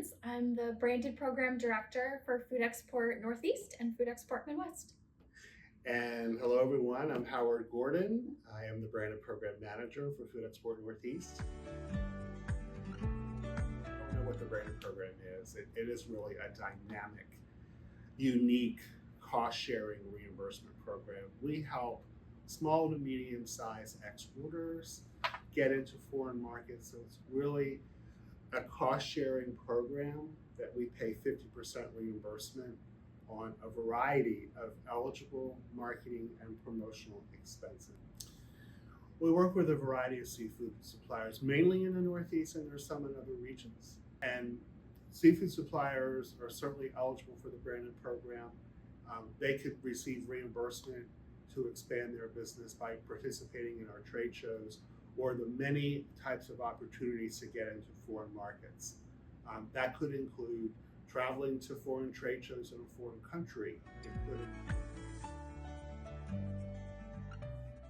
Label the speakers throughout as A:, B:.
A: Lawrence. I'm the Branded Program Director for Food Export Northeast and Food Export Midwest.
B: And hello, everyone. I'm Howard Gordon. I am the Branded Program Manager for Food Export Northeast. I don't know what the Branded Program is. It is really a dynamic, unique cost-sharing reimbursement program. We help small to medium-sized exporters get into foreign markets. So it's really a cost-sharing program that we pay 50% reimbursement on a variety of eligible marketing and promotional expenses. We work with a variety of seafood suppliers, mainly in the Northeast, and there's some in other regions. And seafood suppliers are certainly eligible for the branded program. They could receive reimbursement to expand their business by participating in our trade shows or the many types of opportunities to get into foreign markets. That could include traveling to foreign trade shows in a foreign country.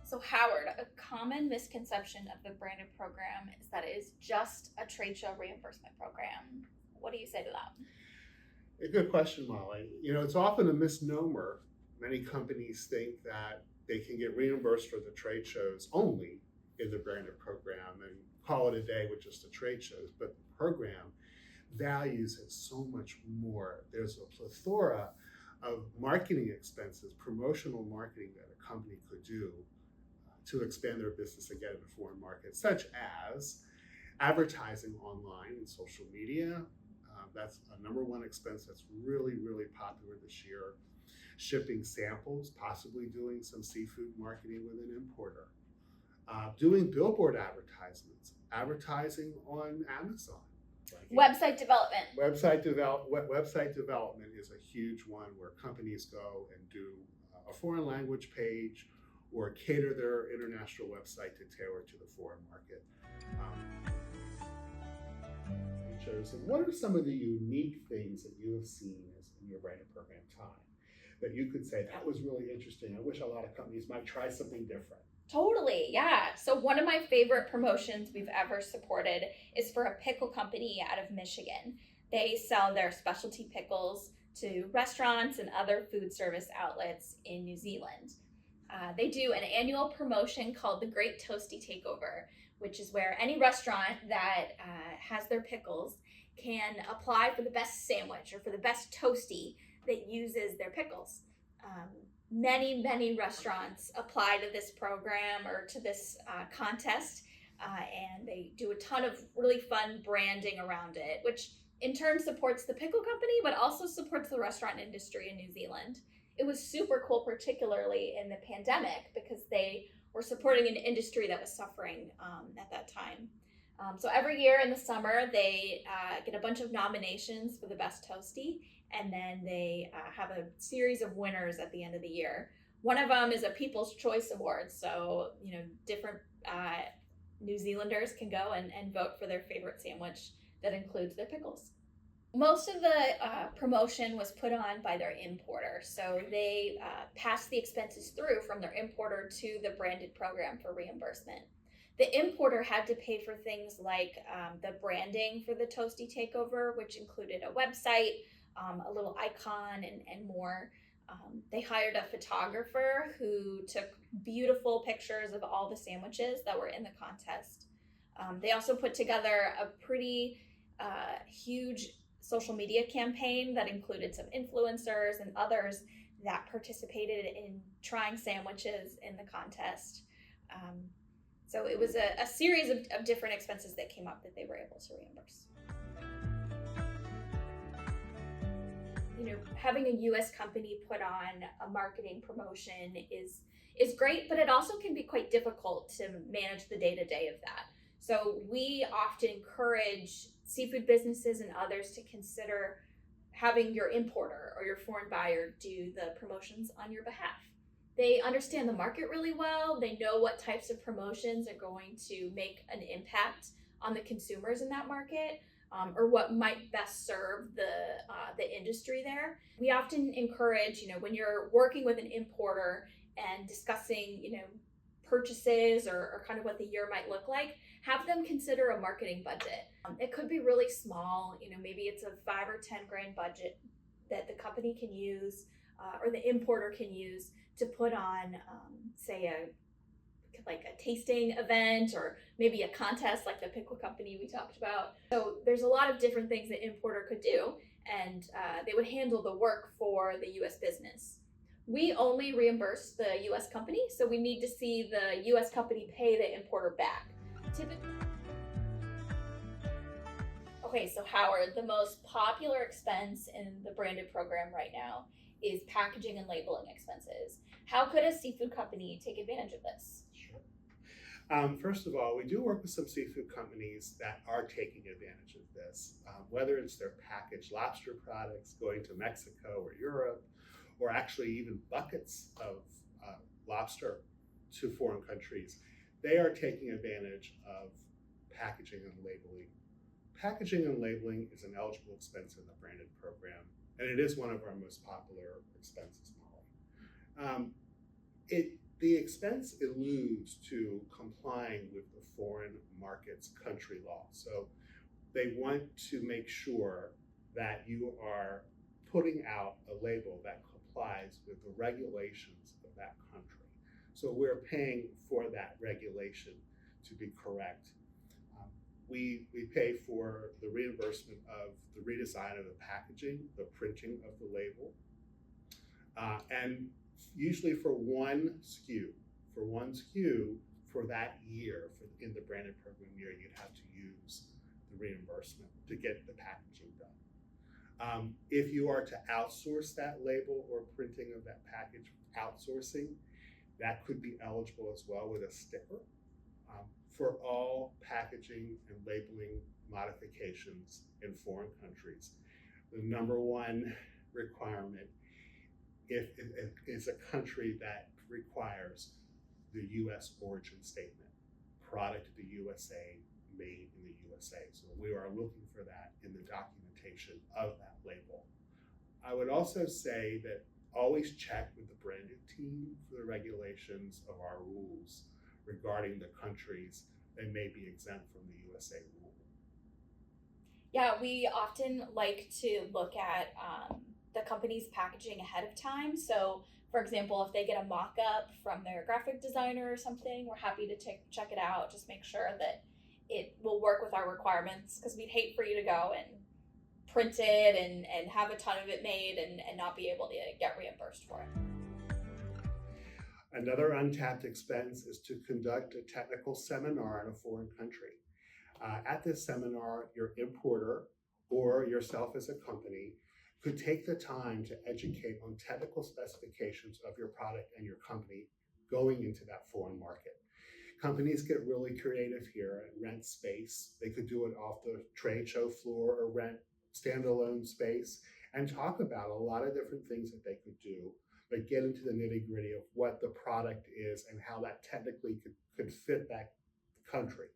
A: So Howard, a common misconception of the Branded Program is that it is just a trade show reimbursement program. What do you say to that?
B: A good question, Molly. It's often a misnomer. Many companies think that they can get reimbursed for the trade shows only in the branded program and call it a day with just the trade shows, but the program values it so much more. There's a plethora of marketing expenses, promotional marketing that a company could do to expand their business and get into foreign markets, such as advertising online and social media. That's a number one expense that's really, really popular this year. Shipping samples, possibly doing some seafood marketing with an importer. Doing billboard advertisements, advertising on Amazon.
A: Website development.
B: Website development is a huge one where companies go and do a foreign language page or cater their international website to tailor to the foreign market. And what are some of the unique things that you have seen in your branded program time that you could say that was really interesting? I wish a lot of companies might try something different.
A: Totally, yeah. So one of my favorite promotions we've ever supported is for a pickle company out of Michigan. They sell their specialty pickles to restaurants and other food service outlets in New Zealand. They do an annual promotion called the Great Toasty Takeover, which is where any restaurant that has their pickles can apply for the best sandwich or for the best toasty that uses their pickles. Many restaurants apply to this program or to this contest, and they do a ton of really fun branding around it, which in turn supports the pickle company, but also supports the restaurant industry in New Zealand. It was super cool, particularly in the pandemic, because they were supporting an industry that was suffering at that time. So every year in the summer, they get a bunch of nominations for the best toasty, and then they have a series of winners at the end of the year. One of them is a People's Choice Award, so different New Zealanders can go and vote for their favorite sandwich that includes their pickles. Most of the promotion was put on by their importer, so they passed the expenses through from their importer to the branded program for reimbursement. The importer had to pay for things like the branding for the Toasty Takeover, which included a website, a little icon, and more. They hired a photographer who took beautiful pictures of all the sandwiches that were in the contest. They also put together a pretty huge social media campaign that included some influencers and others that participated in trying sandwiches in the contest. So it was a series of different expenses that came up that they were able to reimburse. Having a U.S. company put on a marketing promotion is great, but it also can be quite difficult to manage the day-to-day of that. So we often encourage seafood businesses and others to consider having your importer or your foreign buyer do the promotions on your behalf. They understand the market really well. They know what types of promotions are going to make an impact on the consumers in that market, or what might best serve the industry there. We often encourage, when you're working with an importer and discussing, purchases or kind of what the year might look like, have them consider a marketing budget. It could be really small, maybe it's a 5 or 10 grand budget that the company can use or the importer can use to put on, say, a tasting event or maybe a contest like the pickle company we talked about. So there's a lot of different things the importer could do, and they would handle the work for the U.S. business. We only reimburse the U.S. company, so we need to see the U.S. company pay the importer back. Typically. Okay, so Howard, the most popular expense in the branded program right now is packaging and labeling expenses. How could a seafood company take advantage of this?
B: Sure. First of all, we do work with some seafood companies that are taking advantage of this, whether it's their packaged lobster products going to Mexico or Europe, or actually even buckets of lobster to foreign countries. They are taking advantage of packaging and labeling. Packaging and labeling is an eligible expense in the branded program, and it is one of our most popular expenses, Molly. The expense alludes to complying with the foreign market's country law. So they want to make sure that you are putting out a label that complies with the regulations of that country. So we're paying for that regulation to be correct. We pay for the reimbursement of the redesign of the packaging, the printing of the label, and usually for one SKU for that year, in the branded program year, you'd have to use the reimbursement to get the packaging done. If you are to outsource that label or printing of that package, outsourcing, that could be eligible as well with a sticker. For all packaging and labeling modifications in foreign countries, the number one requirement is a country that requires the U.S. origin statement, product of the USA, made in the USA. So we are looking for that in the documentation of that label. I would also say that always check with the branded team for the regulations of our rules regarding the countries that may be exempt from the USA rule.
A: Yeah, we often like to look at the company's packaging ahead of time. So, for example, if they get a mock-up from their graphic designer or something, we're happy to check it out. Just make sure that it will work with our requirements, because we'd hate for you to go and print it and have a ton of it made and not be able to get reimbursed for it.
B: Another untapped expense is to conduct a technical seminar in a foreign country. At this seminar, your importer or yourself as a company could take the time to educate on technical specifications of your product and your company going into that foreign market. Companies get really creative here and rent space. They could do it off the trade show floor or rent standalone space and talk about a lot of different things that they could do, but get into the nitty-gritty of what the product is and how that technically could fit that country.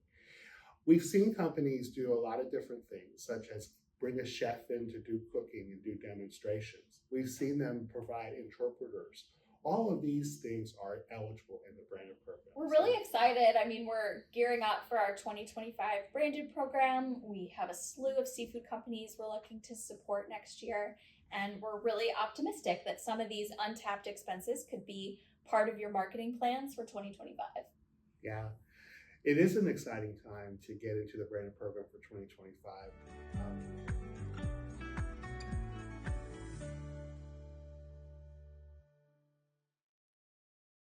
B: We've seen companies do a lot of different things, such as bring a chef in to do cooking and do demonstrations. We've seen them provide interpreters. All of these things are eligible in the branded program.
A: We're really excited. I mean, we're gearing up for our 2025 branded program. We have a slew of seafood companies we're looking to support next year. And we're really optimistic that some of these untapped expenses could be part of your marketing plans for 2025.
B: Yeah, it is an exciting time to get into the branded program for 2025.